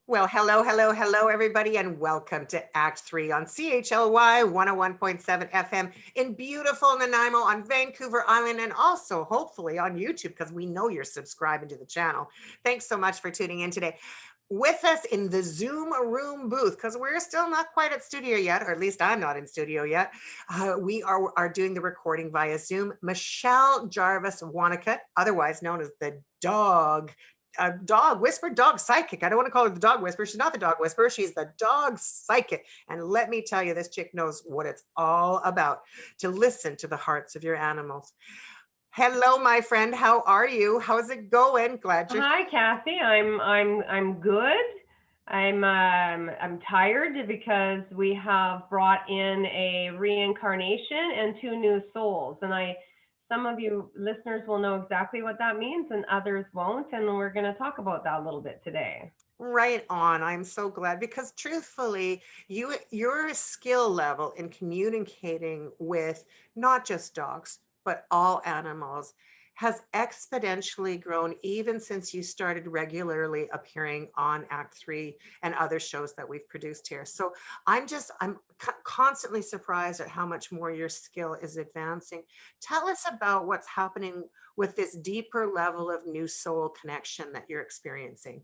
Well, hello, hello, hello, everybody, and welcome to Act 3 on CHLY 101.7 FM in beautiful Nanaimo on Vancouver Island, and also hopefully on YouTube because we know you're subscribing to the channel. Thanks so much for tuning in today. With us in the Zoom room booth, because we're still not quite at studio yet, or at least I'm not in studio yet. We are doing the recording via Zoom. Michelle Jarvis Whonnacott, otherwise known as the dog dog psychic. I don't want to call her the dog whisperer. She's not the dog whisperer. She's the dog psychic. And let me tell you, this chick knows what it's all about, to listen to the hearts of your animals. Hello, my friend. How are you? How's it going? Glad you're Hi, Kathy. I'm good. I'm tired because we have brought in a reincarnation and two new souls, and I some of you listeners will know exactly what that means, and others won't, and we're going to talk about that a little bit today. right on. I'm so glad because truthfully, your skill level in communicating with not just dogs, but all animals has exponentially grown even since you started regularly appearing on Act 3 and other shows that we've produced here. So I'm constantly surprised at how much more your skill is advancing. Tell us about what's happening with this deeper level of new soul connection that you're experiencing.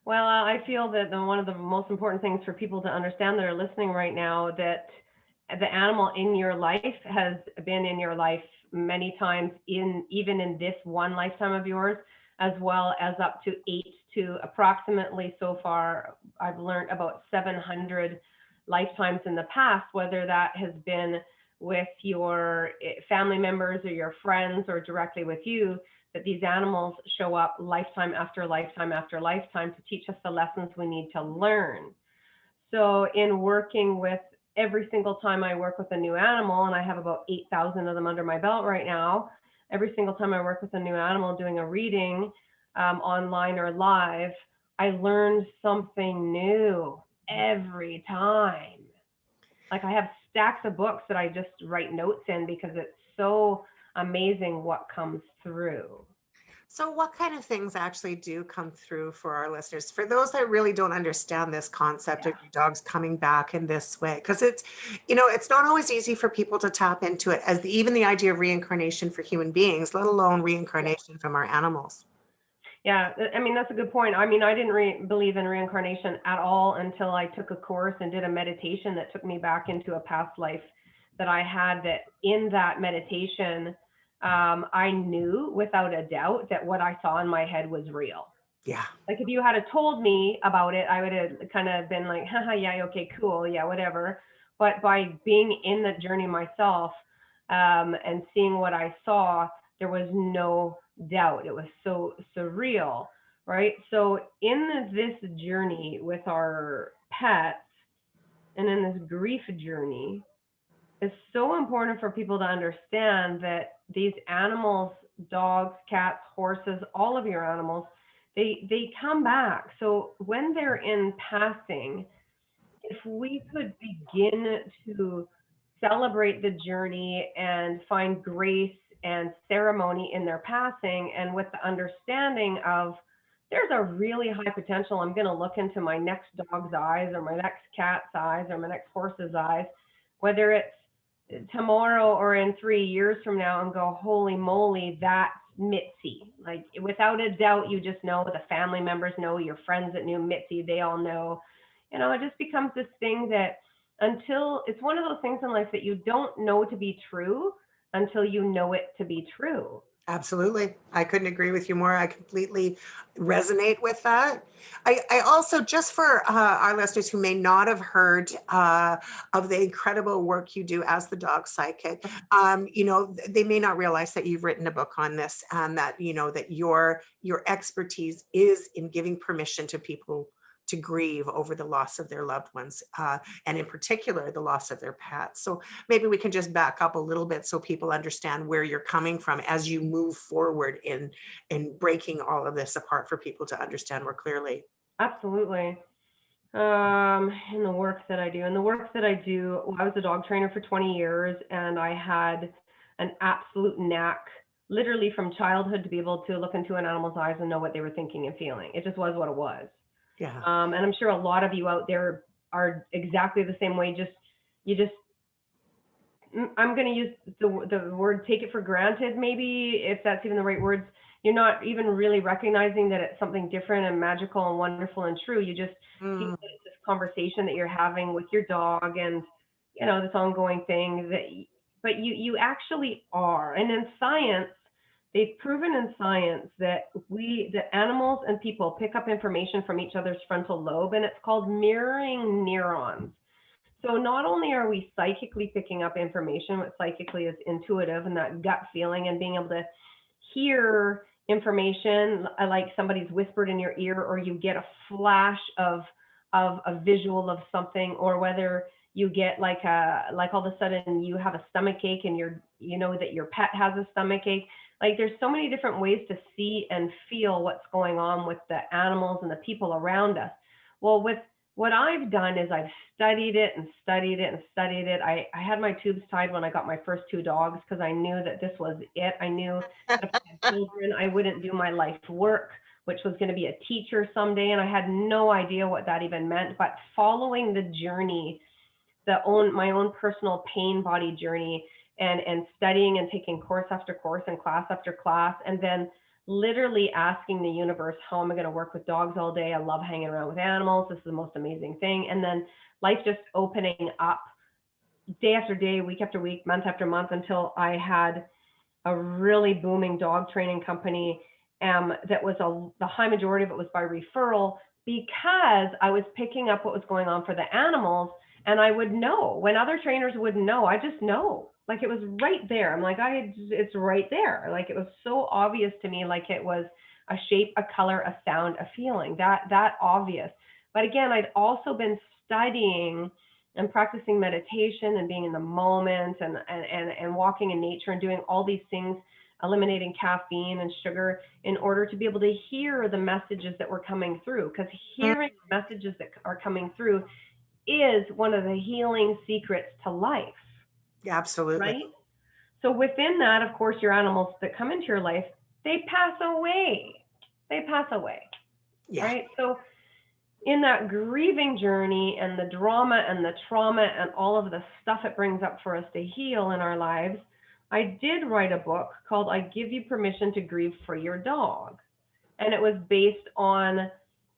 Well, I feel that one of the most important things for people to understand that are listening right now that the animal in your life has been in your life many times in even in this one lifetime of yours, as well as up to eight to approximately so far I've learned about 700 lifetimes in the past, whether that has been with your family members or your friends or directly with you, that these animals show up lifetime after lifetime after lifetime to teach us the lessons we need to learn. So, in working with every single time I work with a new animal, and I have about 8,000 of them under my belt right now, every single time I work with a new animal doing a reading online or live, I learn something new every time. Like I have stacks of books that I just write notes in because it's so amazing what comes through. So, what kind of things actually do come through for our listeners? For those that really don't understand this concept of Yeah. your dogs coming back in this way, because it's not always easy for people to tap into it, as even the idea of reincarnation for human beings, let alone reincarnation from our animals. Yeah, I mean, that's a good point. I mean, I didn't believe in reincarnation at all until I took a course and did a meditation that took me back into a past life that I had. That in that meditation, I knew without a doubt that what I saw in my head was real. Yeah. Like if you had told me about it, I would have kind of been like, haha, yeah, okay, cool, yeah, whatever. But by being in the journey myself and seeing what I saw, there was no doubt. It was so surreal, right? So in this journey with our pets and in this grief journey, it's so important for people to understand that these animals, dogs, cats, horses, all of your animals, they come back. So when they're in passing, if we could begin to celebrate the journey and find grace and ceremony in their passing, and with the understanding of there's a really high potential, I'm going to look into my next dog's eyes or my next cat's eyes or my next horse's eyes, whether it's tomorrow or in 3 years from now, and go, holy moly, that's Mitzi. Like without a doubt, you just know, the family members know, your friends that knew Mitzi, they all know. It just becomes this thing that until it's one of those things in life that you don't know to be true until you know it to be true. Absolutely. I couldn't agree with you more. I completely resonate with that. I also, just for our listeners who may not have heard of the incredible work you do as the dog psychic, they may not realize that you've written a book on this, and that, that your expertise is in giving permission to people to grieve over the loss of their loved ones, and in particular, the loss of their pets. So maybe we can just back up a little bit so people understand where you're coming from as you move forward in breaking all of this apart for people to understand more clearly. Absolutely. In the work that I do, well, I was a dog trainer for 20 years, and I had an absolute knack, literally from childhood, to be able to look into an animal's eyes and know what they were thinking and feeling. It just was what it was. Yeah. And I'm sure a lot of you out there are exactly the same way. You just, I'm going to use the word take it for granted, maybe, if that's even the right words. You're not even really recognizing that it's something different and magical and wonderful and true. You just feel Mm. that it's this conversation that you're having with your dog, and, this ongoing thing that, but you actually are. And in science, they've proven in science that the animals and people pick up information from each other's frontal lobe, and it's called mirroring neurons. So not only are we psychically picking up information, what psychically is intuitive and that gut feeling and being able to hear information, like somebody's whispered in your ear, or you get a flash of a visual of something, or whether you get like all of a sudden you have a stomach ache and you know that your pet has a stomach ache. Like, there's so many different ways to see and feel what's going on with the animals and the people around us. Well, with what I've done is I've studied it and studied it and studied it. I had my tubes tied when I got my first two dogs because I knew that this was it. I knew that if I had children, I wouldn't do my life work, which was going to be a teacher someday. And I had no idea what that even meant. But following the journey, my own personal pain body journey, and studying and taking course after course and class after class, and then literally asking the universe, how am I going to work with dogs all day? I love hanging around with animals. This is the most amazing thing. And then life just opening up day after day, week after week, month after month, until I had a really booming dog training company. That was the high majority of it was by referral, because I was picking up what was going on for the animals. And I would know when other trainers wouldn't know. I just know, like, it was right there. I'm like, it's right there. Like, it was so obvious to me, like it was a shape, a color, a sound, a feeling, that obvious. But again, I'd also been studying and practicing meditation and being in the moment, and walking in nature and doing all these things, eliminating caffeine and sugar, in order to be able to hear the messages that were coming through. Because Mm. hearing messages that are coming through is one of the healing secrets to life, Absolutely. right? So within that, of course, your animals that come into your life, they pass away. They pass away, Yeah. right? So in that grieving journey and the drama and the trauma and all of the stuff it brings up for us to heal in our lives, I did write a book called I Give You Permission to Grieve for Your Dog. And it was based on,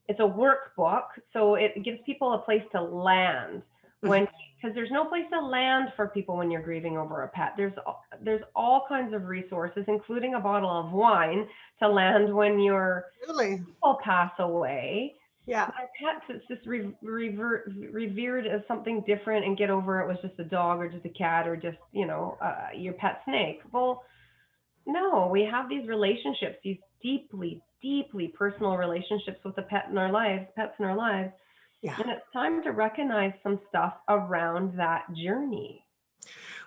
it's a workbook, so it gives people a place to land Mhm. because there's no place to land for people when you're grieving over a pet. There's all kinds of resources, including a bottle of wine, to land when your Really? people pass away. Yeah. But our pets, it's just revered as something different, and get over it was just a dog or just a cat or just, your pet snake. Well, no, we have these relationships, these deeply, deeply personal relationships with the pets in our lives, Yeah. and it's time to recognize some stuff around that journey.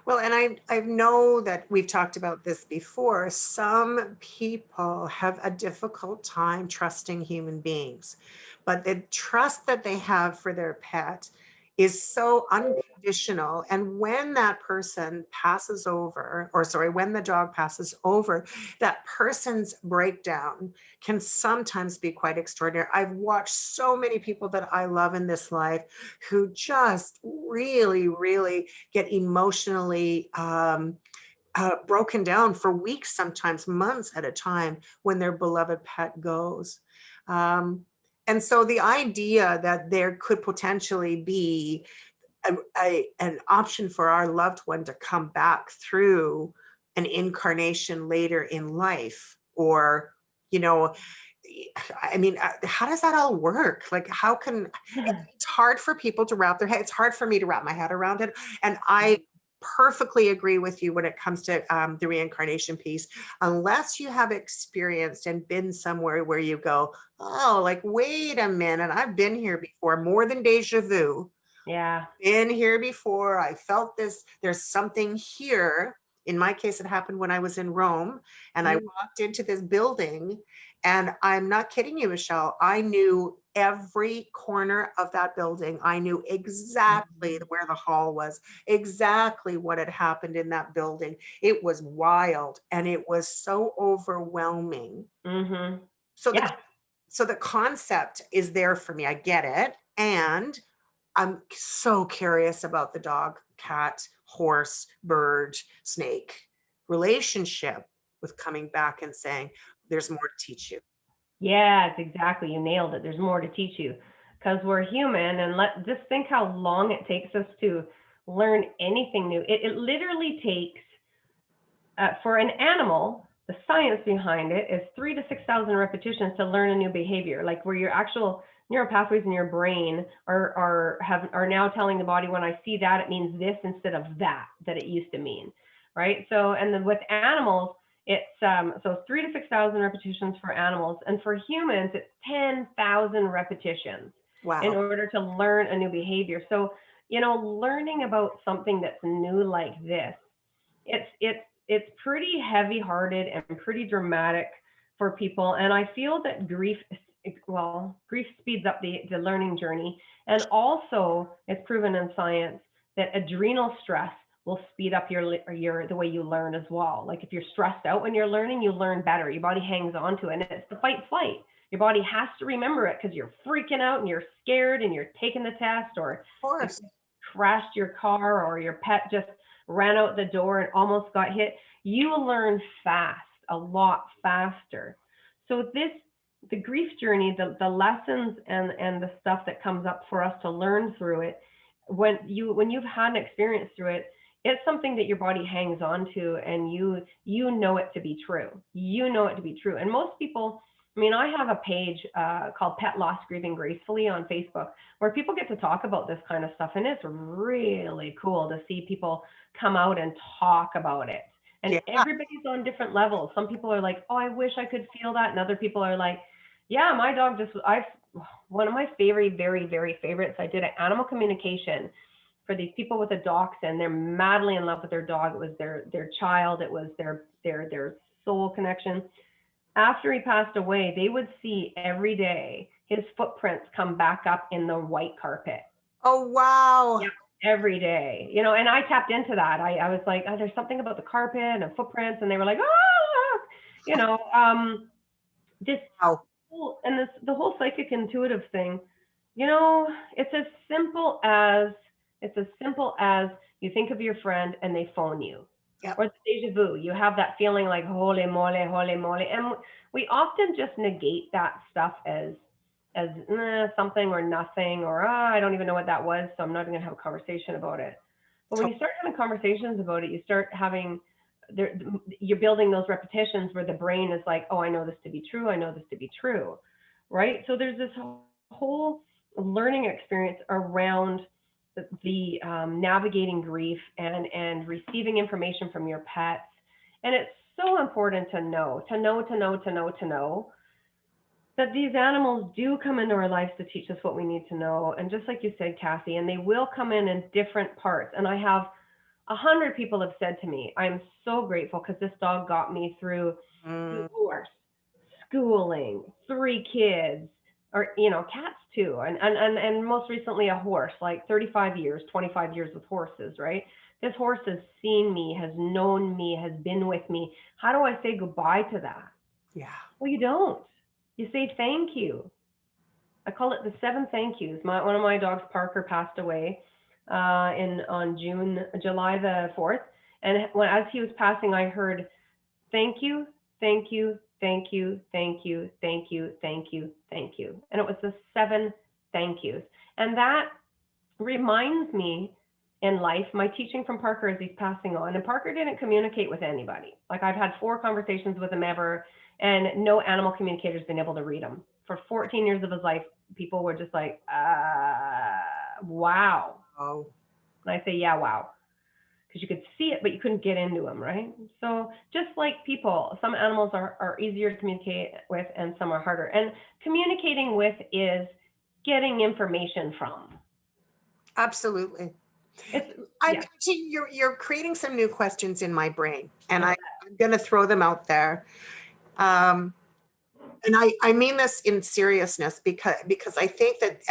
Well, and I know that we've talked about this before. Some people have a difficult time trusting human beings, but the trust that they have for their pet is so unconditional. And when that person passes over, or sorry, when the dog passes over, that person's breakdown can sometimes be quite extraordinary. I've watched so many people that I love in this life who just really, really get emotionally broken down for weeks, sometimes months at a time, when their beloved pet goes. Um, and so the idea that there could potentially be an option for our loved one to come back through an incarnation later in life, or, you know, I mean, how does that all work? Like, how can, it's hard for people to wrap their head. It's hard for me to wrap my head around it. And I perfectly agree with you when it comes to the reincarnation piece. Unless you have experienced and been somewhere where you go, oh, like, wait a minute, I've been here before, more than deja vu. Yeah. Been here before. I felt this. There's something here. In my case, it happened when I was in Rome, and I Mm. walked into this building, and I'm not kidding you, Michelle. I knew every corner of that building. I knew exactly where the hall was, exactly what had happened in that building. It was wild, and it was so overwhelming. Mm-hmm. So the Yeah. So the concept is there for me. I get it. And I'm so curious about the dog, cat, horse, bird, snake relationship with coming back and saying, there's more to teach you. Yes, exactly. You nailed it. There's more to teach you because we're human, and just think how long it takes us to learn anything new. It literally takes for an animal, the science behind it is 3 to 6,000 repetitions to learn a new behavior, like where your actual neural pathways in your brain are now telling the body, when I see that, it means this instead of that it used to mean, right? So, and then with animals, it's so 3 to 6,000 repetitions for animals, and for humans, it's 10,000 repetitions in Wow. order to learn a new behavior. So, learning about something that's new like this, it's pretty heavy hearted and pretty dramatic for people. And I feel that grief speeds up the learning journey. And also it's proven in science that adrenal stress will speed up the way you learn as well. Like if you're stressed out when you're learning, you learn better. Your body hangs on to it, and it's the fight flight. Your body has to remember it because you're freaking out and you're scared and you're taking the test, or Of course. you crashed your car, or your pet just ran out the door and almost got hit. You will learn fast, a lot faster. So the grief journey, the lessons and the stuff that comes up for us to learn through it, when you've had an experience through it, it's something that your body hangs on to, and you know it to be true. You know it to be true. And most people, I mean, I have a page called Pet Loss Grieving Gracefully on Facebook, where people get to talk about this kind of stuff. And it's really cool to see people come out and talk about it. And Yeah. everybody's on different levels. Some people are like, oh, I wish I could feel that. And other people are like, yeah, my dog one of my very, very favorites, I did an animal communication for these people with a dachshund. They're madly in love with their dog. It was their child. It was their soul connection. After he passed away, they would see every day his footprints come back up in the white carpet. Oh, wow. Yep, every day, and I tapped into that. I was like, oh, there's something about the carpet and footprints, and they were like, ah, this Wow. the whole psychic intuitive thing, it's as simple as you think of your friend and they phone you. Yep. Or the deja vu. You have that feeling like holy moly, holy moly. And we often just negate that stuff as something or nothing, or I don't even know what that was, so I'm not going to have a conversation about it. But when you start having conversations about it, you start having you're building those repetitions where the brain is like, oh, I know this to be true. I know this to be true. Right. So there's this whole learning experience around the navigating grief and receiving information from your pets. And it's so important to know that these animals do come into our lives to teach us what we need to know. And just like you said, Kathy, and they will come in different parts. And I have 100 people have said to me, I'm so grateful because this dog got me through divorce, schooling, 3 kids, or, cats too. And most recently a horse, like 35 years, 25 years with horses, right? This horse has seen me, has known me, has been with me. How do I say goodbye to that? Yeah. Well, you don't. You say thank you. I call it the 7 thank yous. One of my dogs, Parker, passed away on July the 4th. And as he was passing, I heard, thank you, thank you, thank you, thank you, thank you, thank you, thank you. And it was the 7 thank yous. And that reminds me in life, my teaching from Parker as he's passing on. And Parker didn't communicate with anybody. Like I've had 4 conversations with him ever, and no animal communicator's been able to read him. For 14 years of his life, people were just like, wow. Oh. And I say, yeah, wow. Because you could see it, but you couldn't get into them, right? So just like people, some animals are easier to communicate with and some are harder. And communicating with is getting information from. Absolutely. You're creating some new questions in my brain, and I'm going to throw them out there. And I mean this in seriousness because I think that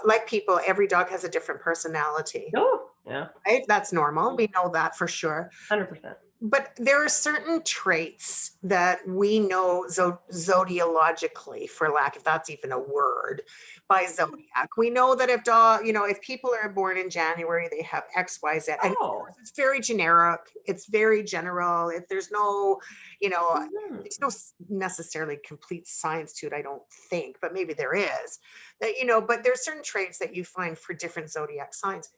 like people, every dog has a different personality. Oh, yeah. Right? That's normal. We know that for sure. 100%. but there are certain traits that we know zodiologically, for lack, if that's even a word, by zodiac. We know that if if people are born in January, they have X, Y, Z. And of Oh. course, it's very generic. It's very general. If there's no, there's no necessarily complete science to it, I don't think, but maybe there is. That, but there's certain traits that you find for different zodiac signs.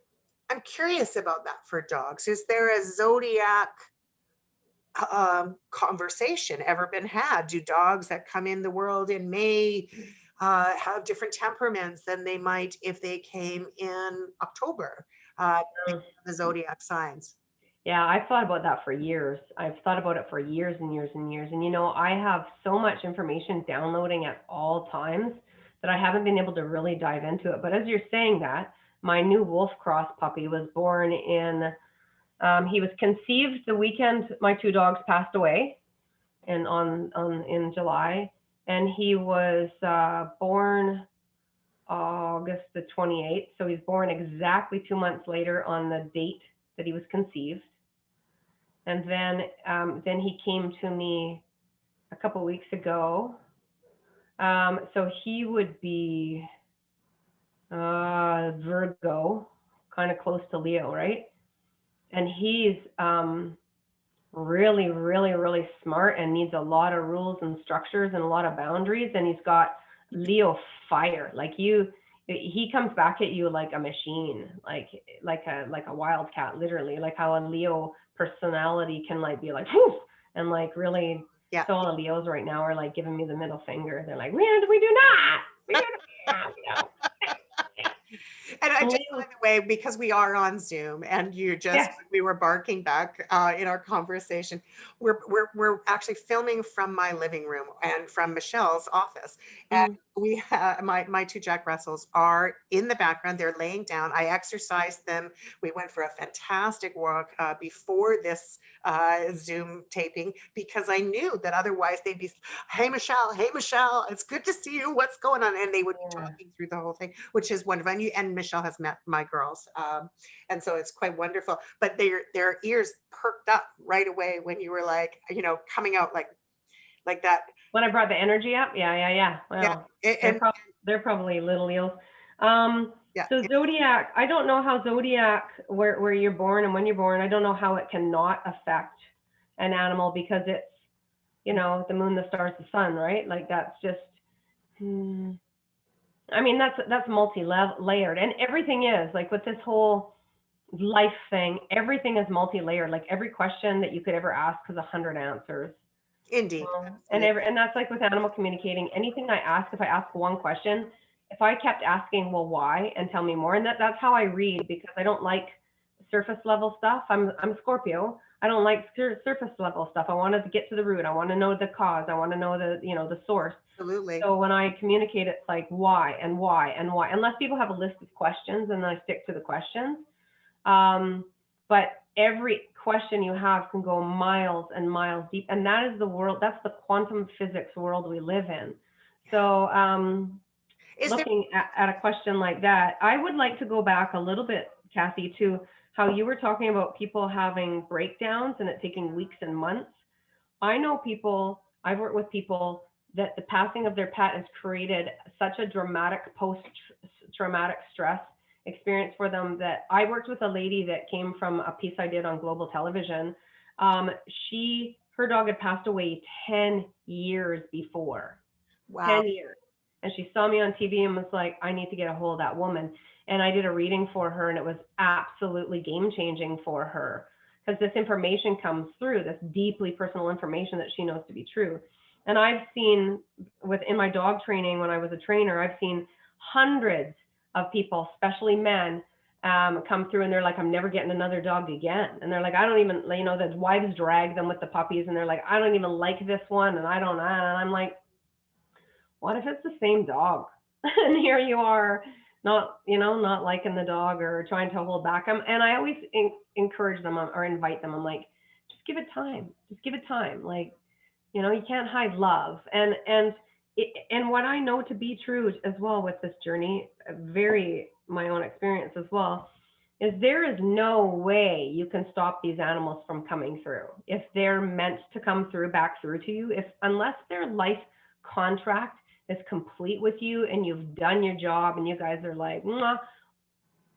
I'm curious about that for dogs. Is there a zodiac conversation ever been had? Do dogs that come in the world in May have different temperaments than they might if they came in October? The zodiac signs. Yeah, I've thought about that for years. I've thought about it for years and years and years. And I have so much information downloading at all times that I haven't been able to really dive into it. But as you're saying that, my new wolf cross puppy was born in he was conceived the weekend my two dogs passed away, and in July, and he was born August the 28th. So he's born exactly 2 months later on the date that he was conceived. And then he came to me a couple weeks ago. So he would be Virgo, kind of close to Leo, right? And he's really, really, really smart and needs a lot of rules and structures and a lot of boundaries. And he's got Leo fire. He comes back at you like a machine, like a wildcat, literally, like how a Leo personality can be like, whoosh, and really. Yeah. So all the Leos right now are giving me the middle finger. They're like, we do not. And I just, by the way, because we are on Zoom and we were barking back in our conversation, we're actually filming from my living room and from Michelle's office. And we have my two Jack Russells are in the background. They're laying down. I exercised them. We went for a fantastic walk before this Zoom taping, because I knew that otherwise they'd be, hey Michelle, it's good to see you. What's going on? And they would be talking through the whole thing, which is wonderful. And Michelle has met my girls, and so it's quite wonderful. But their ears perked up right away when you were coming out like that. When I brought the energy up, yeah. Well, yeah. They're probably little eels. So zodiac, I don't know how zodiac, where you're born and when you're born, I don't know how it cannot affect an animal, because it's, the moon, the stars, the sun, right? That's just, that's multi-layered, and everything is with this whole life thing, everything is multi-layered. Every question that you could ever ask has 100 answers. Indeed. And that's with animal communicating. Anything I ask, if I ask one question, if I kept asking, well, why, and tell me more, and that's how I read, because I don't like surface level stuff. I'm Scorpio. I don't like surface level stuff. I want to get to the root. I want to know the cause. I want to know the source. Absolutely. So when I communicate, it's why and why and why, unless people have a list of questions, and then I stick to the questions. But every question you have can go miles and miles deep. And that is the world, that's the quantum physics world we live in. So looking at a question like that, I would like to go back a little bit, Kathy, to how you were talking about people having breakdowns and it taking weeks and months. I know people, I've worked with people that the passing of their pet has created such a dramatic post-traumatic stress experience for them, that I worked with a lady that came from a piece I did on global television. Her dog had passed away 10 years before. Wow. 10 years. And she saw me on TV and was like, I need to get a hold of that woman. And I did a reading for her, and it was absolutely game changing for her, because this information comes through, this deeply personal information that she knows to be true. And I've seen in my dog training, when I was a trainer, I've seen hundreds of people, especially men, come through, and they're like, I'm never getting another dog again. And they're like, I don't even, the wives drag them with the puppies, and they're like, I don't even like this one, and and I'm like, what if it's the same dog? And here you are, not liking the dog or trying to hold back them. And I always encourage them or invite them. I'm like, just give it time. You can't hide love. And what I know to be true as well with this journey, very my own experience as well, is there is no way you can stop these animals from coming through. If they're meant to come through, back through to you, unless their life contract is complete with you and you've done your job and you guys are like, mwah.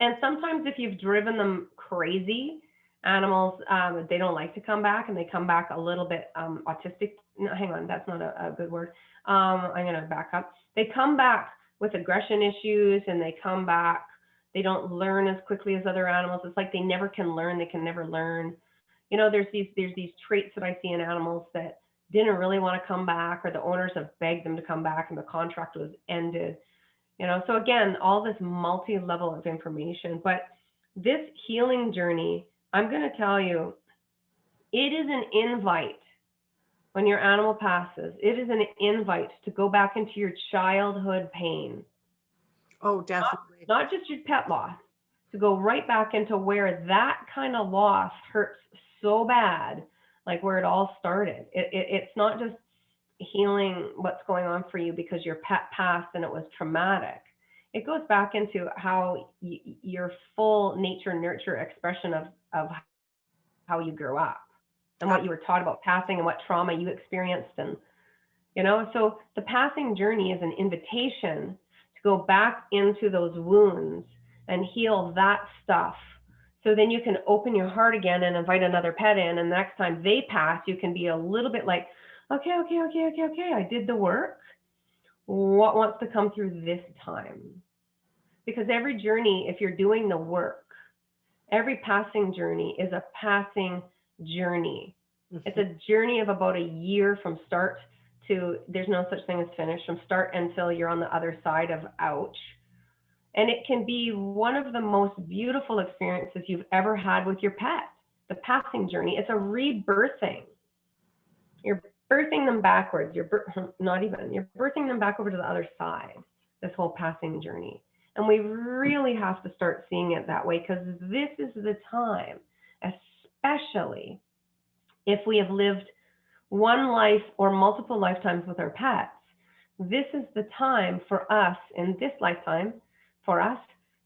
And sometimes if you've driven them crazy, animals, they don't like to come back, and they come back a little bit autistic. No, hang on, that's not a good word. I'm going to back up. They come back with aggression issues, and they come back, they don't learn as quickly as other animals. It's like they never can learn. They can never learn. You know, there's these traits that I see in animals that didn't really want to come back, or the owners have begged them to come back and the contract was ended. You know, so again, all this multi-level of information, but this healing journey, I'm going to tell you, it is an invite. When your animal passes, it is an invite to go back into your childhood pain. Oh, definitely. Not just your pet loss, to go right back into where that kind of loss hurts so bad, like where it all started. It's not just healing what's going on for you because your pet passed and it was traumatic. It goes back into how your full nature nurture expression of how you grew up and what you were taught about passing and what trauma you experienced. And, you know, so the passing journey is an invitation to go back into those wounds and heal that stuff. So then you can open your heart again and invite another pet in. And the next time they pass, you can be a little bit like, okay, I did the work. What wants to come through this time? Because every journey, if you're doing the work, every passing journey is a passing journey. It's a journey of about a year from start to, there's no such thing as finish, from start until you're on the other side of ouch. And it can be one of the most beautiful experiences you've ever had with your pet, the passing journey. It's a rebirthing. You're birthing them backwards. You're birthing them back over to the other side, this whole passing journey. And we really have to start seeing it that way, because this is the time, especially if we have lived one life or multiple lifetimes with our pets, this is the time for us in this lifetime, for us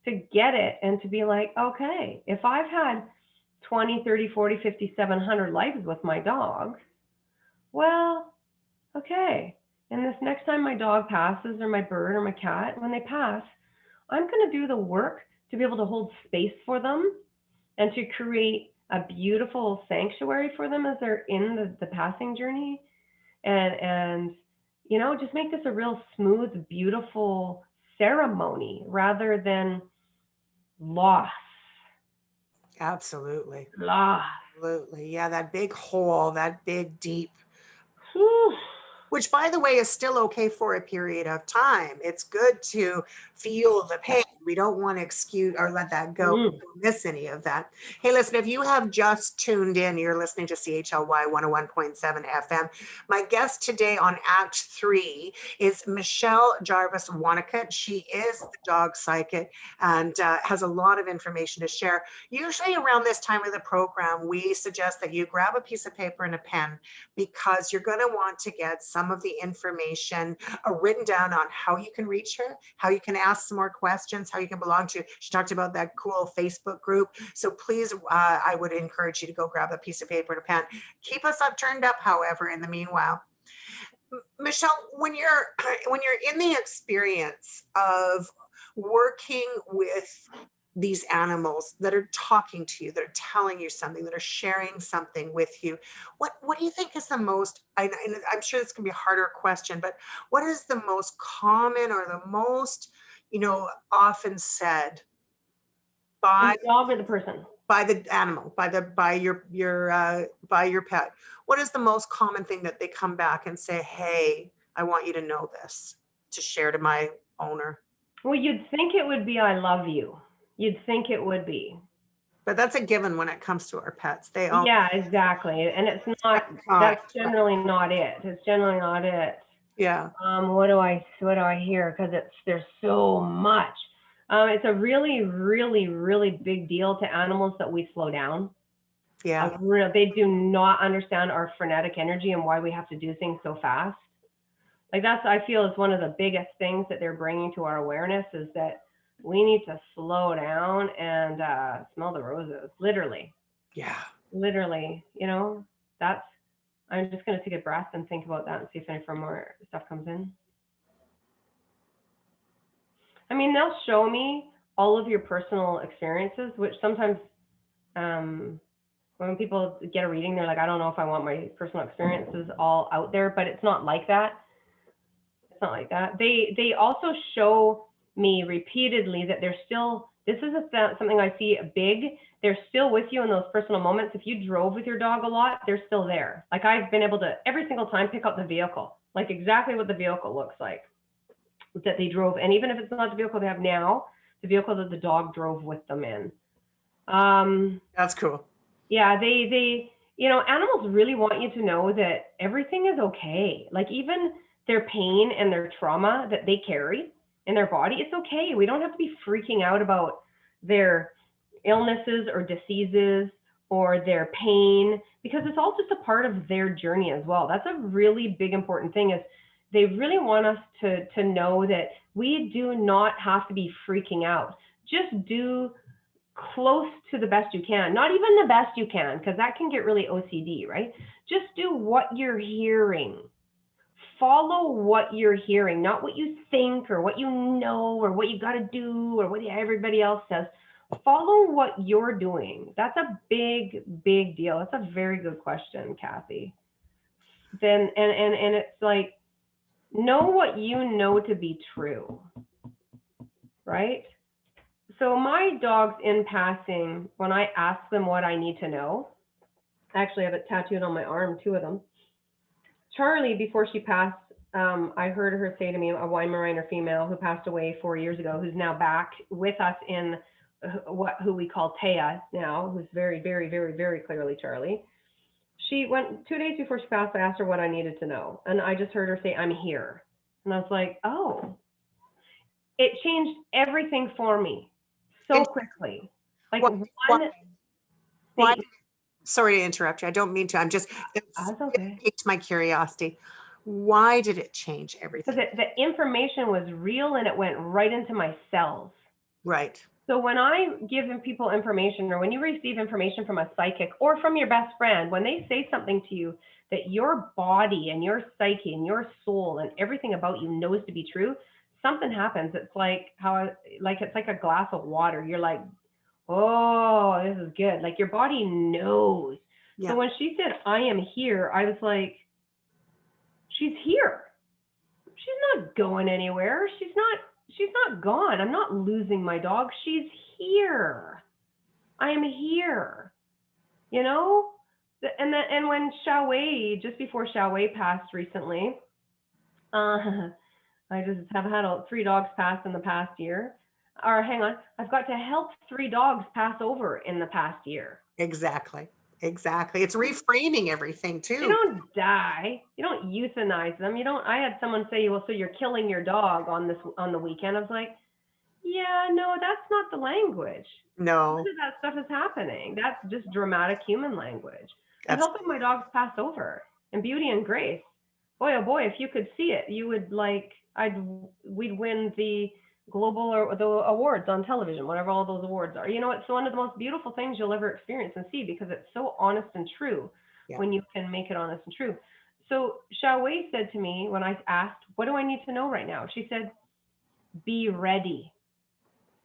to get it and to be like, okay, if I've had 20, 30, 40, 50, 700 lives with my dog, well, okay. And this next time my dog passes, or my bird or my cat, when they pass, I'm going to do the work to be able to hold space for them and to create a beautiful sanctuary for them as they're in the passing journey. And, you know, just make this a real smooth, beautiful ceremony rather than loss. Absolutely. Loss. Absolutely. Yeah, that big hole, that big deep, Whew. which, by the way, is still okay for a period of time. It's good to feel the pain. We don't want to excuse or let that go, miss any of that. Hey, listen, if you have just tuned in, you're listening to CHLY 101.7 FM. My guest today on Act 3 is Michelle Jarvis Whonnacott. She is the dog psychic and has a lot of information to share. Usually around this time of the program, we suggest that you grab a piece of paper and a pen, because you're going to want to get some of the information written down on how you can reach her, how you can ask some more questions, how you can belong to. She talked about that cool Facebook group. So please, I would encourage you to go grab a piece of paper and a pen. Keep us turned up, however, in the meanwhile. Michelle, when you're in the experience of working with these animals that are talking to you, that are telling you something, that are sharing something with you, what do you think is the most, and I'm sure this can be a harder question, but what is the most common or the most, often said by the dog or the person? By the animal, by your pet? What is the most common thing that they come back and say, hey, I want you to know this, to share to my owner? Well, you'd think it would be, I love you. You'd think it would be. But that's a given when it comes to our pets. They all. Yeah, exactly. And it's not, that's generally not it. It's generally not it. Yeah. What do I hear? Because there's so much. It's a really, really, really big deal to animals that we slow down. Yeah. They do not understand our frenetic energy and why we have to do things so fast. Like I feel is one of the biggest things that they're bringing to our awareness, is that we need to slow down and smell the roses. Literally, Yeah. literally. That's. I'm just gonna take a breath and think about that and see if any more stuff comes in. I mean, they'll show me all of your personal experiences, which sometimes when people get a reading, they're like, I don't know if I want my personal experiences all out there, but it's not like that. It's not like that. They also show me repeatedly that they're still, this is something I see big. They're still with you in those personal moments. If you drove with your dog a lot, they're still there. Like I've been able to every single time pick up the vehicle, like exactly what the vehicle looks like that they drove. And even if it's not the vehicle they have now, the vehicle that the dog drove with them in. That's cool. Yeah, animals really want you to know that everything is okay. Like even their pain and their trauma that they carry in their body, it's okay. We don't have to be freaking out about their illnesses or diseases or their pain because it's all just a part of their journey as well. That's a really big important thing is they really want us to know that we do not have to be freaking out. Just do close to the best you can, not even the best you can, because that can get really OCD, right? Just do what you're hearing. Follow what you're hearing, not what you think or what you know or what you got to do or what everybody else says. Follow what you're doing. That's a big, big deal. That's a very good question, Kathy. Then and it's like, know what you know to be true, right? So my dogs in passing, when I ask them what I need to know, I actually have it tattooed on my arm, 2 of them. Charlie, before she passed, I heard her say to me, a Weimaraner female who passed away 4 years ago, who's now back with us in who we call Taya now, who's very, very, very, very clearly Charlie. She went 2 days before she passed. I asked her what I needed to know. And I just heard her say, I'm here. And I was like, oh, it changed everything for me so quickly. Like why sorry to interrupt you. I don't mean to. It okay. piqued my curiosity. Why did it change everything? Because the information was real and it went right into my cells. Right. So when I give people information or when you receive information from a psychic or from your best friend, when they say something to you that your body and your psyche and your soul and everything about you knows to be true, something happens. It's like it's like a glass of water. You're like, oh, this is good. Like your body knows. Yeah. So when she said, I am here, I was like, she's here. She's not going anywhere. She's not gone. I'm not losing my dog. She's here. I am here. And when CHLY, just before CHLY passed recently, I just have had 3 dogs pass in the past year. Or hang on, I've got to help 3 dogs pass over in the past year. Exactly. It's reframing everything too. They don't die. You don't euthanize them. I had someone say, well, so you're killing your dog on the weekend. I was like, yeah, no, that's not the language. No. None of that stuff is happening. That's just dramatic human language. I'm helping my dogs pass over in beauty and grace. Boy, oh boy, if you could see it, you would we'd win the global or the awards on television, whatever all those awards are. It's one of the most beautiful things you'll ever experience and see because it's so honest and true when you can make it honest and true. So CHLY said to me when I asked, what do I need to know right now? She said, be ready.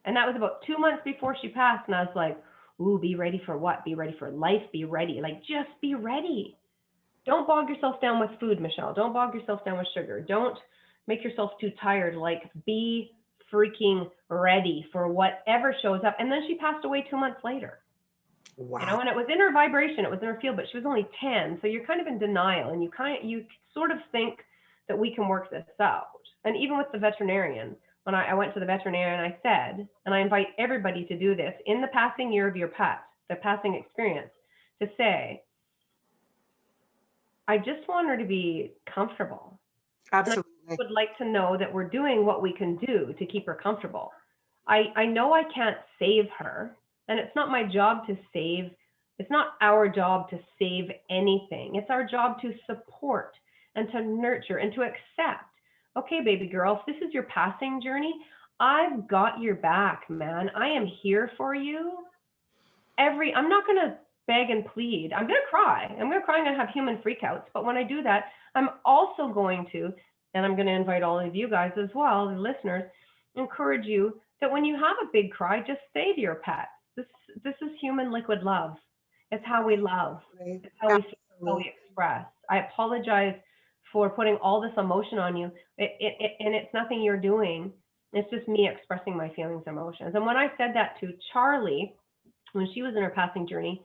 And that was about 2 months before she passed. And I was like, ooh, be ready for what? Be ready for life. Be ready. Like, just be ready. Don't bog yourself down with food, Michelle. Don't bog yourself down with sugar. Don't make yourself too tired. Like, be freaking ready for whatever shows up. And then she passed away 2 months later. Wow. And it was in her vibration, it was in her field, but she was only 10. So you're kind of in denial and you sort of think that we can work this out. And even with the veterinarian, when I went to the veterinarian, I said, and I invite everybody to do this in the passing year of your pet, the passing experience, to say, I just want her to be comfortable. Absolutely. I would like to know that we're doing what we can do to keep her comfortable. I know I can't save her, and it's not my job to save. It's not our job to save anything. It's our job to support and to nurture and to accept. Okay, baby girl, if this is your passing journey, I've got your back, man. I am here for you. I'm not going to beg and plead. I'm going to cry. I'm going to cry. I'm going to have human freakouts. But when I do that, I'm also going to, and I'm going to invite all of you guys as well, the listeners, encourage you that when you have a big cry, just say to your pet, this is human liquid love. It's how we love. Right. It's how we feel, how we express. I apologize for putting all this emotion on you. And it's nothing you're doing. It's just me expressing my feelings and emotions. And when I said that to Charlie, when she was in her passing journey,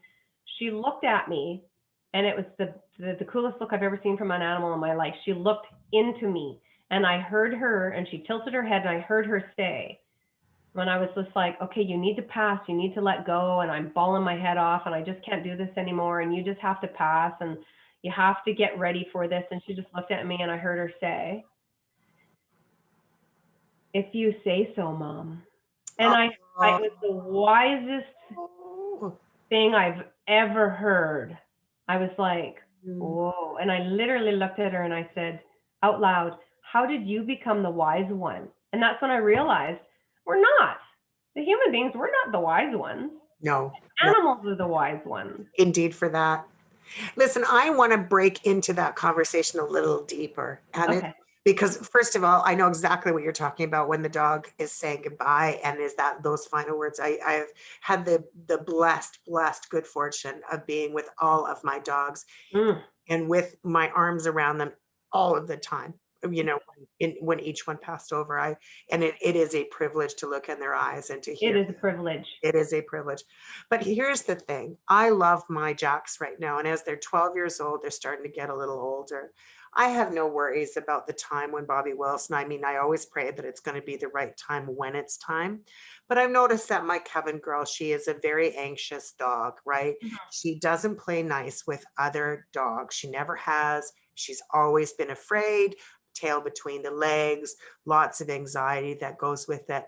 she looked at me, and it was the coolest look I've ever seen from an animal in my life. She looked into me, and I heard her, and she tilted her head, and I heard her say, when I was just like, okay, you need to pass, you need to let go, and I'm bawling my head off, and I just can't do this anymore, and you just have to pass, and you have to get ready for this. And she just looked at me, and I heard her say, if you say so, Mom. And it was the wisest thing I've ever heard. I was like, whoa. And I literally looked at her and I said out loud, how did you become the wise one? And that's when I realized we're not. The human beings, we're not the wise ones. No. Animals are the wise ones. Indeed for that. Listen, I want to break into that conversation a little deeper. And because first of all, I know exactly what you're talking about when the dog is saying goodbye, and is that those final words. I've had the blessed good fortune of being with all of my dogs and with my arms around them all of the time. You know, when each one passed over, and it is a privilege to look in their eyes and to hear. It is a privilege. It is a privilege. But here's the thing. I love my Jacks right now. And as they're 12 years old, they're starting to get a little older. I have no worries about the time when Bobby Wilson. I mean, I always pray that it's going to be the right time when it's time. But I've noticed that my Kevin girl, she is a very anxious dog, right? She doesn't play nice with other dogs. She never has. She's always been afraid, tail between the legs, lots of anxiety that goes with it.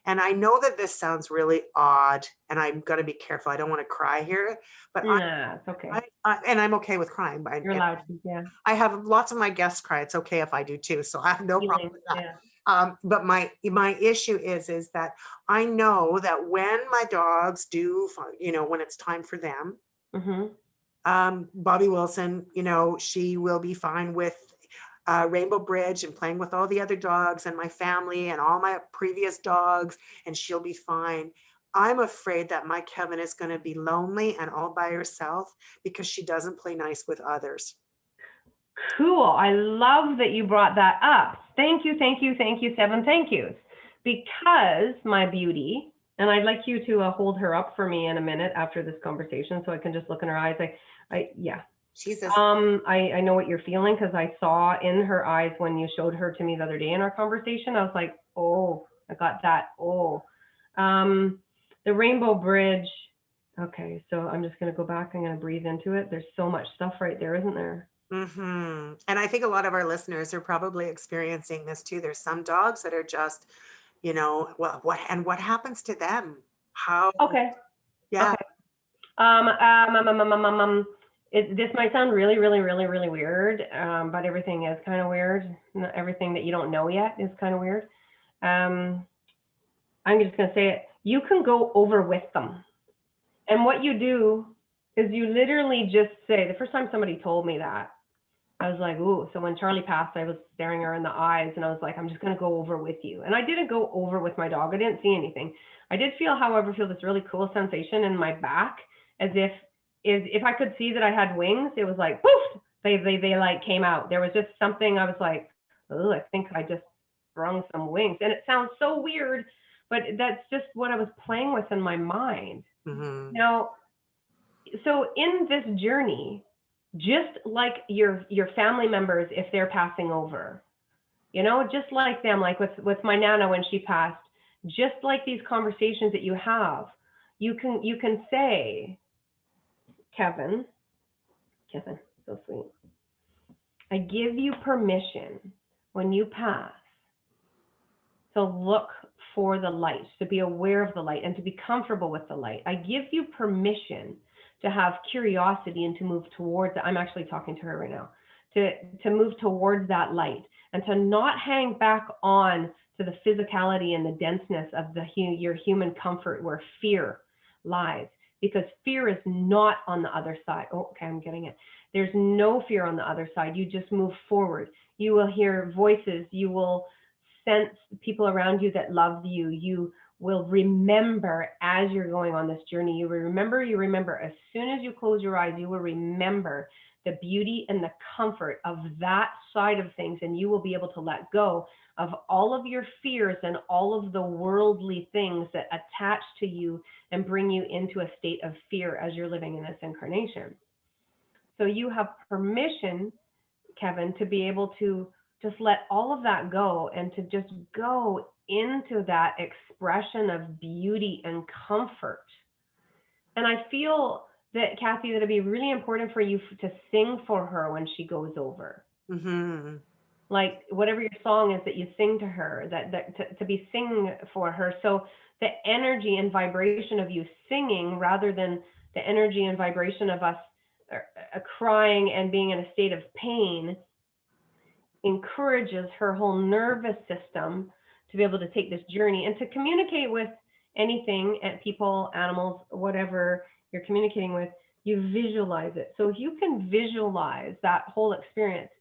And I know that this sounds really odd, and I'm going to be careful. I don't want to cry here, but it's okay. And I'm okay with crying. You're allowed to, yeah. I have lots of my guests cry. It's okay if I do too. So I have no problem with that. Yeah. But my issue is that I know that when my dogs do, when it's time for them, Bobby Wilson, she will be fine with Rainbow Bridge and playing with all the other dogs and my family and all my previous dogs, and she'll be fine. I'm afraid that my Kevin is going to be lonely and all by herself because she doesn't play nice with others. Cool. I love that you brought that up. Thank you, 7 thank yous. Because my beauty, and I'd like you to hold her up for me in a minute after this conversation so I can just look in her eyes. Jesus. I know what you're feeling because I saw in her eyes when you showed her to me the other day in our conversation. I was like, oh, I got that. Oh, the Rainbow Bridge. Okay, so I'm just going to go back. I'm going to breathe into it. There's so much stuff right there, isn't there? And I think a lot of our listeners are probably experiencing this too. There's some dogs that are just, what happens to them? How? Okay. Yeah. Okay. This might sound really, really, really, really weird, but everything is kind of weird. Everything that you don't know yet is kind of weird. I'm just going to say it. You can go over with them. And what you do is you literally just say, the first time somebody told me that, I was like, ooh. So when Charlie passed, I was staring her in the eyes and I was like, I'm just going to go over with you. And I didn't go over with my dog. I didn't see anything. I did however, feel this really cool sensation in my back, as if I could see that I had wings. It was like, poof, they like came out. There was just something I was like, oh, I think I just sprung some wings. And it sounds so weird, but that's just what I was playing with in my mind. Now, so in this journey, just like your family members, if they're passing over, just like them, like with my Nana when she passed, just like these conversations that you have, you can say, Kevin, so sweet. I give you permission when you pass to look for the light, to be aware of the light and to be comfortable with the light. I give you permission to have curiosity and to move towards it. I'm actually talking to her right now, to move towards that light and to not hang back on to the physicality and the denseness of your human comfort, where fear lies. Because fear is not on the other side. Oh, okay, I'm getting it. There's no fear on the other side. You just move forward. You will hear voices. You will sense people around you that love you. You will remember as you're going on this journey. You remember as soon as you close your eyes, you will remember the beauty and the comfort of that side of things. And you will be able to let go of all of your fears and all of the worldly things that attach to you and bring you into a state of fear as you're living in this incarnation. So you have permission, Kevin, to be able to just let all of that go and to just go into that expression of beauty and comfort. And I feel that, Kathy, that it'd be really important for you to sing for her when she goes over. Mm-hmm. Like whatever your song is that you sing to her, to be singing for her. So the energy and vibration of you singing, rather than the energy and vibration of us crying and being in a state of pain, encourages her whole nervous system to be able to take this journey and to communicate with anything, people, animals, whatever you're communicating with. You visualize it. So if you can visualize that whole experience.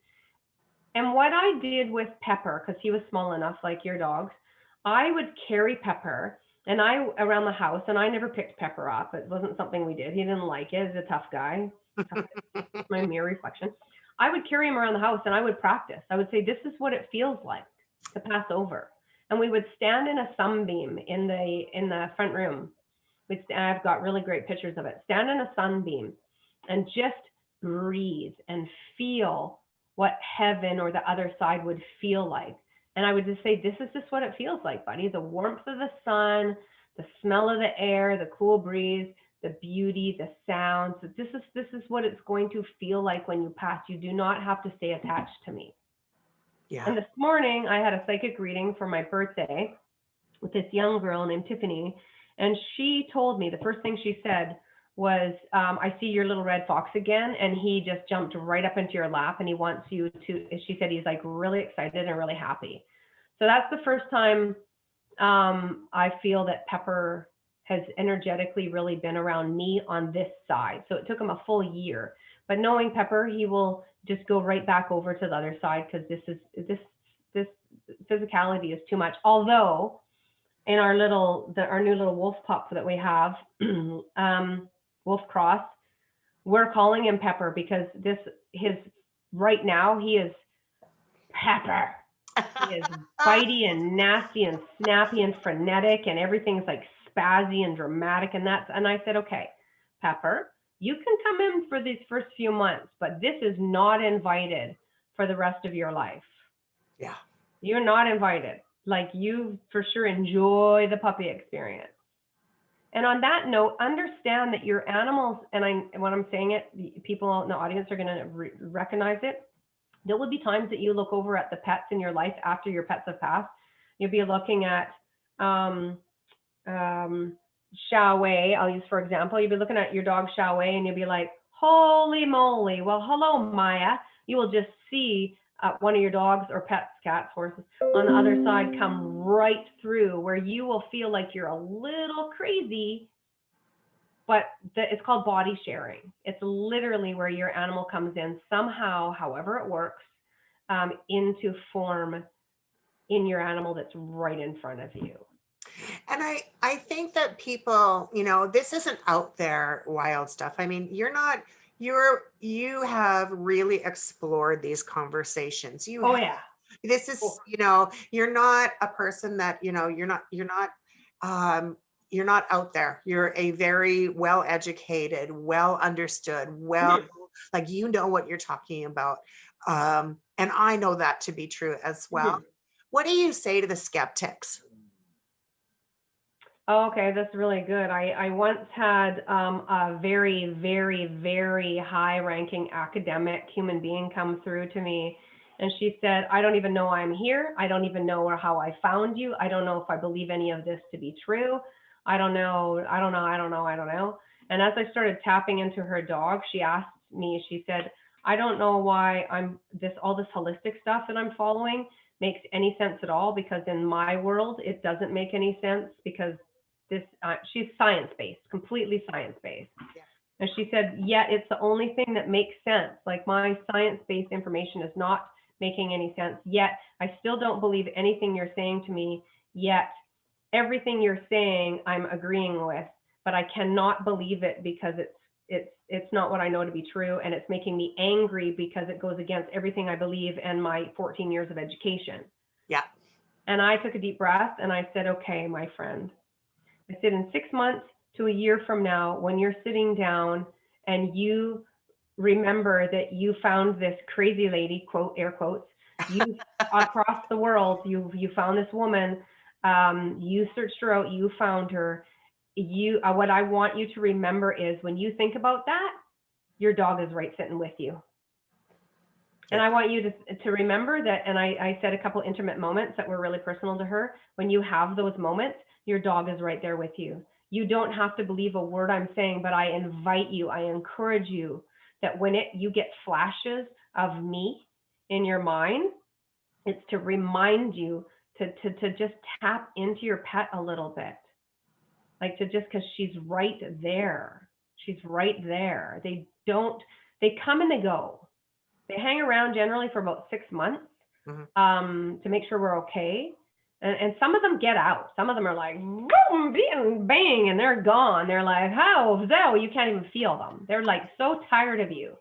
And what I did with Pepper, because he was small enough, like your dogs, I would carry Pepper around the house, and I never picked Pepper up. It wasn't something we did. He didn't like it. He's a tough guy. My mirror reflection. I would carry him around the house and I would practice. I would say, this is what it feels like to pass over. And we would stand in a sunbeam in the front room. I've got really great pictures of it. Stand in a sunbeam and just breathe and feel what heaven or the other side would feel like. And I would just say, this is just what it feels like, buddy. The warmth of the sun, the smell of the air, the cool breeze, the beauty, the sounds. This is what it's going to feel like when you pass. You do not have to stay attached to me. Yeah. And this morning I had a psychic reading for my birthday with this young girl named Tiffany. And she told me, the first thing she said was, I see your little red fox again. And he just jumped right up into your lap and he wants you to, she said, he's like really excited and really happy. So that's the first time I feel that Pepper has energetically really been around me on this side. So it took him a full year, but knowing Pepper, he will just go right back over to the other side, because this physicality is too much. Although in our new little wolf pup that we have, Wolf Cross, we're calling him Pepper because right now he is Pepper. He is bitey and nasty and snappy and frenetic, and everything's like spazzy and dramatic. And I said, okay, Pepper, you can come in for these first few months, but this is not invited for the rest of your life. Yeah. You're not invited. Like, you for sure enjoy the puppy experience. And on that note, understand that your animals, and when I'm saying it, people in the audience are going to recognize it. There will be times that you look over at the pets in your life after your pets have passed. You'll be looking at CHLY, I'll use for example. You'll be looking at your dog CHLY and you'll be like, holy moly. Well, hello, Maya. You will just see one of your dogs or pets, cats, horses, on the other side come right through, where you will feel like you're a little crazy, but it's called body sharing. It's literally where your animal comes in somehow, however it works, into form in your animal that's right in front of you. And I think that people, this isn't out there wild stuff. I mean, you have really explored these conversations. Yeah. This is, you're not a person that, you're not out there. You're a very well-educated, well understood, like, what you're talking about. And I know that to be true as well. What do you say to the skeptics? Okay, that's really good. I once had a very, very, very high-ranking academic human being come through to me, and she said, I don't even know I'm here. I don't even know how I found you. I don't know if I believe any of this to be true. I don't know. And as I started tapping into her dog, she asked me, she said, I don't know why all this holistic stuff that I'm following makes any sense at all, because in my world, it doesn't make any sense, because she's science-based, completely science-based. Yeah. And she said, yeah, it's the only thing that makes sense. Like, my science-based information is not making any sense, yet I still don't believe anything you're saying to me, yet everything you're saying I'm agreeing with, but I cannot believe it because it's not what I know to be true, and it's making me angry because it goes against everything I believe and my 14 years of education. Yeah. And I took a deep breath and I said, okay, my friend, I said, in 6 months to a year from now, when you're sitting down and you remember that you found this crazy lady, quote, air quotes, you across the world, you found this woman, you searched her out, you found her, what I want you to remember is, when you think about that, your dog is right sitting with you. And I want you to remember that, and I said a couple intimate moments that were really personal to her. When you have those moments, your dog is right there with you. You don't have to believe a word I'm saying, but I invite you, I encourage you that when you get flashes of me in your mind, it's to remind you to just tap into your pet a little bit. Like, because she's right there. She's right there. They come and they go. They hang around generally for about 6 months to make sure we're okay. And some of them get out. Some of them are like, boom, bang, and they're gone. They're like, how, Zoe, you can't even feel them. They're like so tired of you.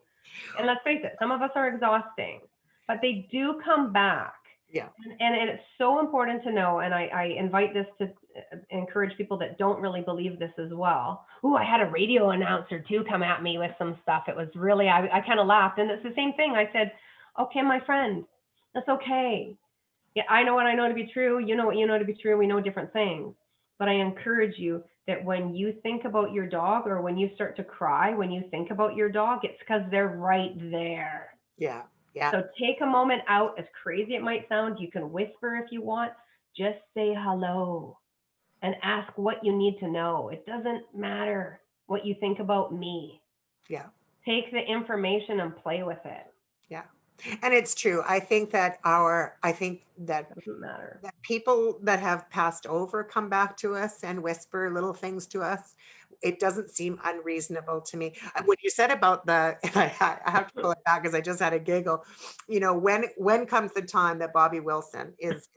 And let's face it, some of us are exhausting, but they do come back. Yeah. And it's so important to know, and I invite this to encourage people that don't really believe this as well. Ooh, I had a radio announcer too come at me with some stuff. It was really, I kind of laughed, and it's the same thing. I said, okay, my friend, that's okay. Yeah, I know what I know to be true. You know what you know to be true. We know different things. But I encourage you that when you think about your dog, or when you start to cry, when you think about your dog, it's because they're right there. Yeah. Yeah. So take a moment out, as crazy it might sound. You can whisper if you want. Just say hello and ask what you need to know. It doesn't matter what you think about me. Yeah. Take the information and play with it. Yeah. And it's true. I think that Doesn't matter. that people that have passed over come back to us and whisper little things to us. It doesn't seem unreasonable to me. What you said about and I have to pull it back because I just had a giggle. You know, when comes the time that Bobby Wilson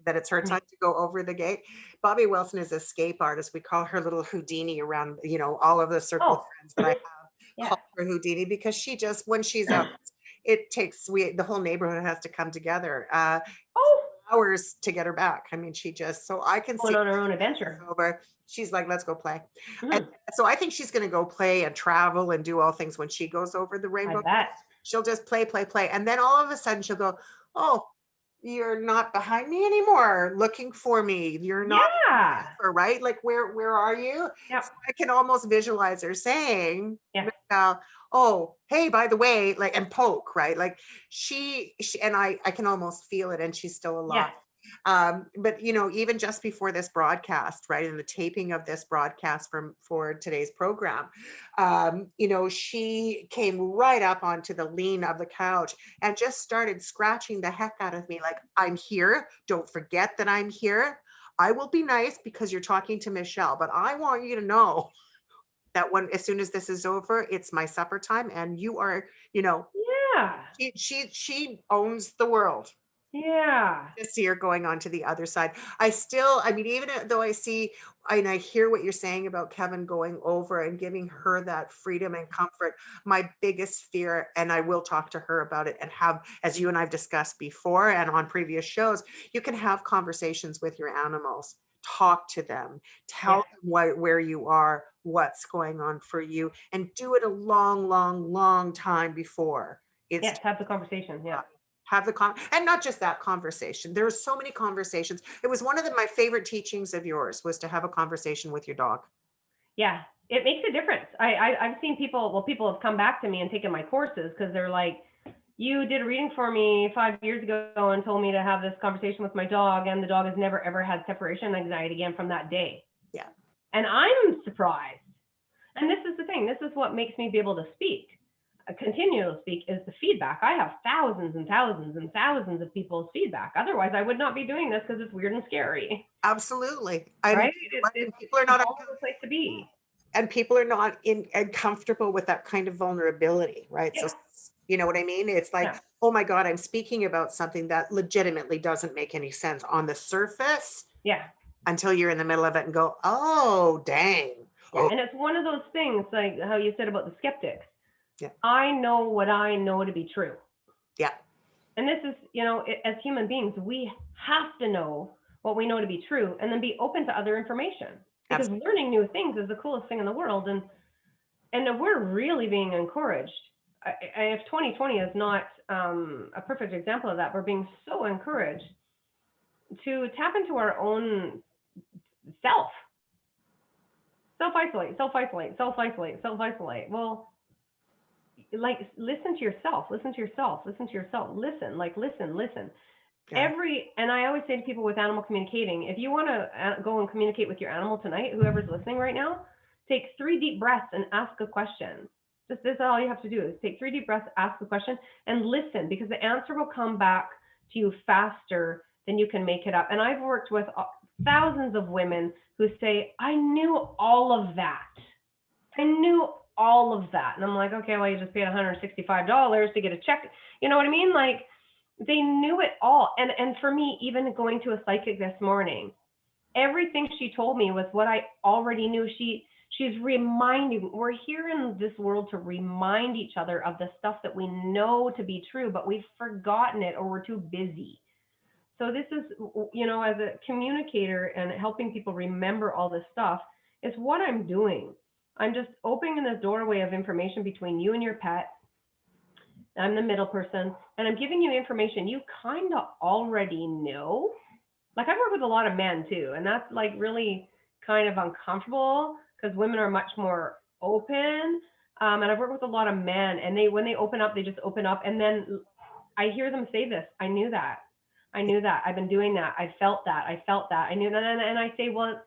that it's her time to go over the gate? Bobby Wilson is an escape artist. We call her little Houdini around, all of the circle friends that I have call her Houdini, because she just, when she's out, it takes, the whole neighborhood has to come together. Hours to get her back. I mean, she just, so I can see on her own adventure. Over. She's like, let's go play. And so I think she's going to go play and travel and do all things when she goes over the rainbow. She'll just play. And then all of a sudden she'll go, oh, you're not behind me anymore, looking for me. You're not, right? Like, where are you? Yep. So I can almost visualize her saying, oh, hey, by the way, like, and poke, right? Like she and I can almost feel it, and she's still alive. But even just before this broadcast, right, and the taping of this broadcast for today's program, she came right up onto the lean of the couch and just started scratching the heck out of me, like, I'm here. Don't forget that I'm here. I will be nice because you're talking to Michelle, but I want you to know that as soon as this is over, it's my supper time, and you are, she owns the world. Yeah. To see her going on to the other side. Even though I see, and I hear what you're saying about Kevin going over and giving her that freedom and comfort, my biggest fear, and I will talk to her about it and have, as you and I've discussed before and on previous shows, you can have conversations with your animals, talk to them, tell them where you are, what's going on for you, and do it a long, long, long time before. Have the conversation. Yeah. And not just that conversation. There's so many conversations. It was one of my favorite teachings of yours, was to have a conversation with your dog. Yeah, it makes a difference. I've seen people have come back to me and taken my courses because they're like, you did a reading for me 5 years ago and told me to have this conversation with my dog, and the dog has never ever had separation anxiety again from that day. Yeah. And I'm surprised. And this is the thing. This is what makes me be able to speak. continue to speak is the feedback. I have thousands and thousands and thousands of people's feedback. Otherwise, I would not be doing this because it's weird and scary. Absolutely. Right? And It's people are a not, vulnerable place to be. and people are not comfortable with that kind of vulnerability, right? Yeah. So, you know what I mean? It's like, Yeah. oh my God, I'm speaking about something that legitimately doesn't make any sense on the surface Yeah. until you're in the middle of it and go, oh, dang. Yeah. Oh, And it's one of those things like how you said about the skeptics. yeah. I know what I know to be true. Yeah. And this is, as human beings, we have to know what we know to be true and then be open to other information, because Absolutely. learning new things is the coolest thing in the world. And we're really being encouraged. If 2020 is not a perfect example of that, we're being so encouraged to tap into our own self-isolate, self-isolate, self-isolate, self-isolate. Well, like, listen to yourself, listen to yourself, listen to yourself, listen, listen. Yeah. And I always say to people with animal communicating, if you want to go and communicate with your animal tonight, whoever's listening right now, take 3 deep breaths and ask a question. This is all you have to do, is take 3 deep breaths, ask a question, and listen, because the answer will come back to you faster than you can make it up. And I've worked with thousands of women who say, I knew all of that. I knew all of that. And I'm like, okay, well, you just paid $165 to get a check. You know what I mean? Like, they knew it all. And for me, even going to a psychic this morning, everything she told me was what I already knew. She's reminding, we're here in this world to remind each other of the stuff that we know to be true, but we've forgotten it or we're too busy. So this is, as a communicator and helping people remember all this stuff is what I'm doing. I'm just opening this doorway of information between you and your pet. I'm the middle person, and I'm giving you information you kind of already know. Like, I've worked with a lot of men too, and that's like really kind of uncomfortable because women are much more open. And I've worked with a lot of men, and when they open up, they just open up. And then I hear them say this, I knew that. I've been doing that. I felt that. I knew that. And I say, well,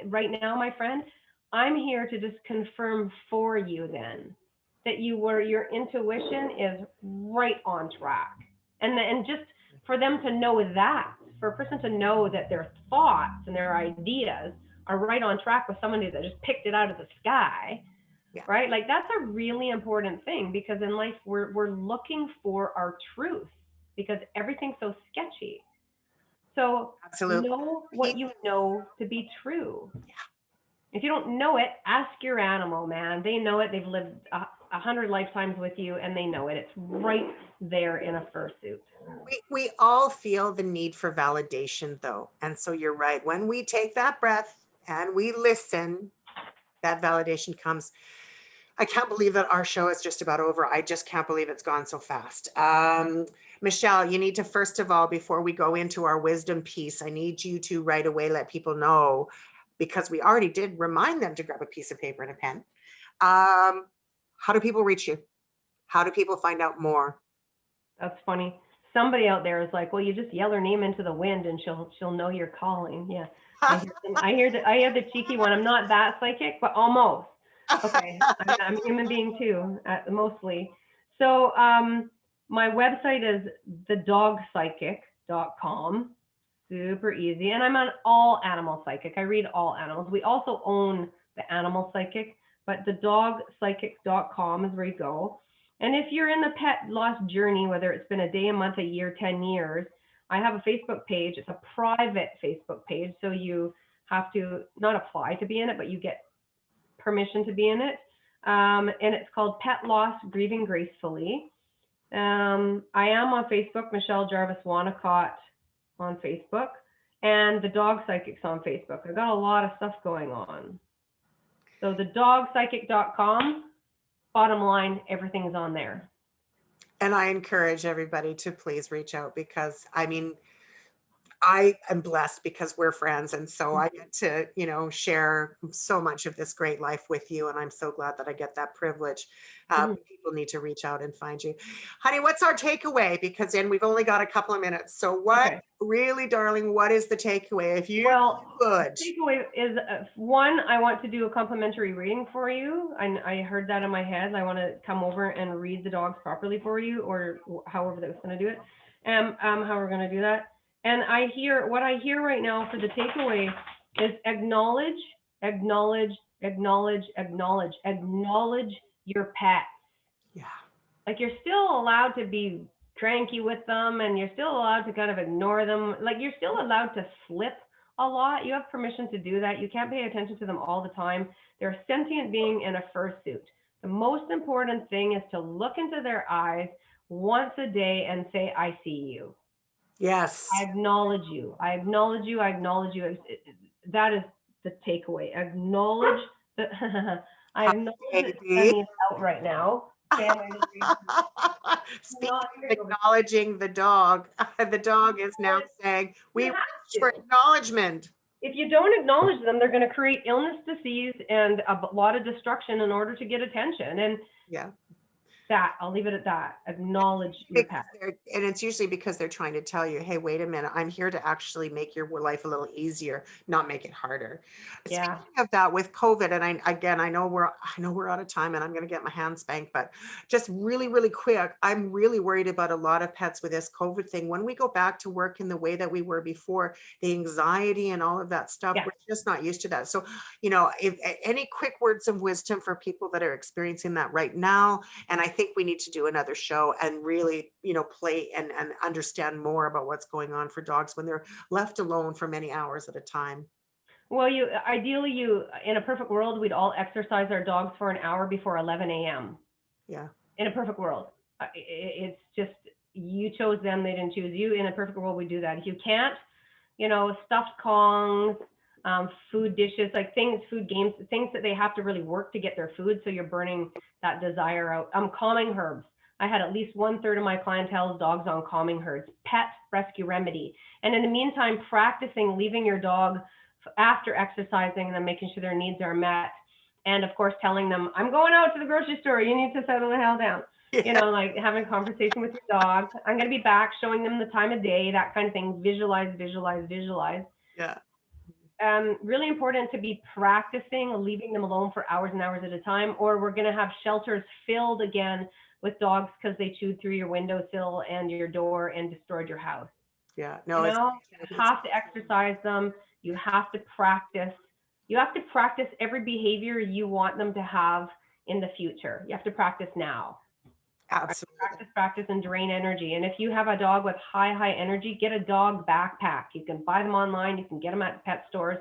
right now, my friend, I'm here to just confirm for you then that your intuition is right on track. And just for them to know that, for a person to know that their thoughts and their ideas are right on track with somebody that just picked it out of the sky, yeah. Right? Like, that's a really important thing, because in life we're looking for our truth, because everything's so sketchy. So absolutely, know what you know to be true. Yeah. If you don't know it, ask your animal, man. They know it. They've lived 100 lifetimes with you, and they know it. It's right there in a fursuit. We all feel the need for validation, though. And so you're right. When we take that breath and we listen, that validation comes. I can't believe that our show is just about over. I just can't believe it's gone so fast. Michelle, you need to, first of all, before we go into our wisdom piece, I need you to right away let people know, because we already did remind them to grab a piece of paper and a pen. How do people reach you? How do people find out more? That's funny. Somebody out there is like, well, you just yell her name into the wind and she'll know you're calling. Yeah. I hear the cheeky one. I'm not that psychic, but almost. Okay. I'm a human being too, mostly. So my website is thedogpsychic.com. Super easy. And I'm on all Animal Psychic. I read all animals. We also own the Animal Psychic, but thedogpsychic.com is where you go. And if you're in the pet loss journey, whether it's been a day, a month, a year, 10 years, I have a Facebook page. It's a private Facebook page. So you have to not apply to be in it, but you get permission to be in it. And it's called Pet Loss Grieving Gracefully. I am on Facebook, Michelle Jarvis Whonnacott on Facebook, and the Dog Psychics on Facebook. I've got a lot of stuff going on. So thedogpsychic.com, bottom line, everything's on there. And I encourage everybody to please reach out, because I mean, I am blessed because we're friends. And so I Mhm. get to, share so much of this great life with you. And I'm so glad that I get that privilege. Mhm. People need to reach out and find you. Honey, what's our takeaway? Because then we've only got a couple of minutes. So what Okay. really, darling, what is the takeaway? If you Well, the could, takeaway is one, I want to do a complimentary reading for you. I heard that in my head. I want to come over and read the dogs properly for you, or however that was going to do it, how we're going to do that. And what I hear right now for the takeaway is acknowledge, acknowledge, acknowledge, acknowledge, acknowledge your pet. yeah, Like you're still allowed to be cranky with them and you're still allowed to kind of ignore them. Like you're still allowed to slip a lot. You have permission to do that. You can't pay attention to them all the time. They're a sentient being in a fursuit. The most important thing is to look into their eyes once a day and say, I see you. I yes. acknowledge you. I acknowledge you. I acknowledge you. That is the takeaway. Acknowledge the, I Hi, acknowledge that baby. Sunny is out right now. Family is Speaking not of here. acknowledging the dog, the dog is now saying, You we have reached for to. acknowledgement. If you don't acknowledge them, they're going to create illness, disease, and a lot of destruction in order to get attention. And Yeah. that, I'll leave it at that. Acknowledge your Because pet. and it's usually because they're trying to tell you, hey, wait a minute, I'm here to actually make your life a little easier, not make it harder. Yeah. Speaking of that, with COVID, and I know we're out of time and I'm going to get my hand spanked, but just really, really quick, I'm really worried about a lot of pets with this COVID thing. When we go back to work in the way that we were before, the anxiety and all of that stuff, Yeah. we're just not used to that. So, if any quick words of wisdom for people that are experiencing that right now, and I think we need to do another show and really, play and understand more about what's going on for dogs when they're left alone for many hours at a time. Well, in a perfect world, we'd all exercise our dogs for an hour before 11 a.m. Yeah. In a perfect world. It's just, you chose them, they didn't choose you. In a perfect world, we do that. If you can't, stuffed Kongs, food dishes, like things, food games, things that they have to really work to get their food. So you're burning that desire out. Calming herbs. I had at least 1/3 of my clientele's dogs on calming herbs, pet rescue remedy. And in the meantime, practicing leaving your dog after exercising and then making sure their needs are met. And of course, telling them, I'm going out to the grocery store. You need to settle the hell down. Yeah. Like having a conversation with your dog. I'm going to be back, showing them the time of day, that kind of thing. Visualize, visualize, visualize. Yeah. Really important to be practicing leaving them alone for hours and hours at a time, or we're going to have shelters filled again with dogs because they chewed through your windowsill and your door and destroyed your house. Yeah. You No, it's know, you have to exercise them. You have to practice. You have to practice every behavior you want them to have in the future. You have to practice now. absolutely. Practice, and drain energy. And if you have a dog with high energy, get a dog backpack. You can buy them online. You can get them at pet stores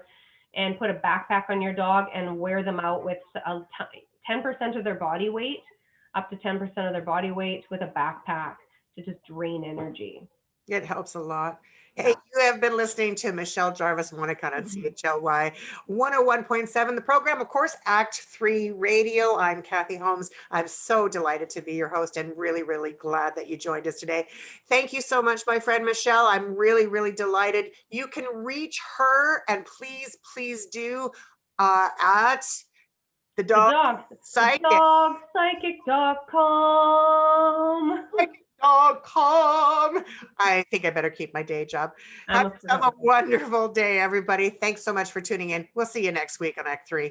and put a backpack on your dog and wear them out with 10% of their body weight, up to 10% of their body weight with a backpack to just drain energy. It helps a lot. Hey, Yeah. you have been listening to Michelle Jarvis, Whonnacott on CHLY 101.7, the program, of course, Act 3 Radio. I'm Kathy Holmes. I'm so delighted to be your host and really, really glad that you joined us today. Thank you so much, my friend Michelle. I'm really, really delighted. You can reach her, and please, please do, at the The dog dog, psychic. dogpsychic.com. Dog.com. I think I better keep my day job. Have I'm yourself a wonderful day, everybody. Thanks so much for tuning in. We'll see you next week on Act 3.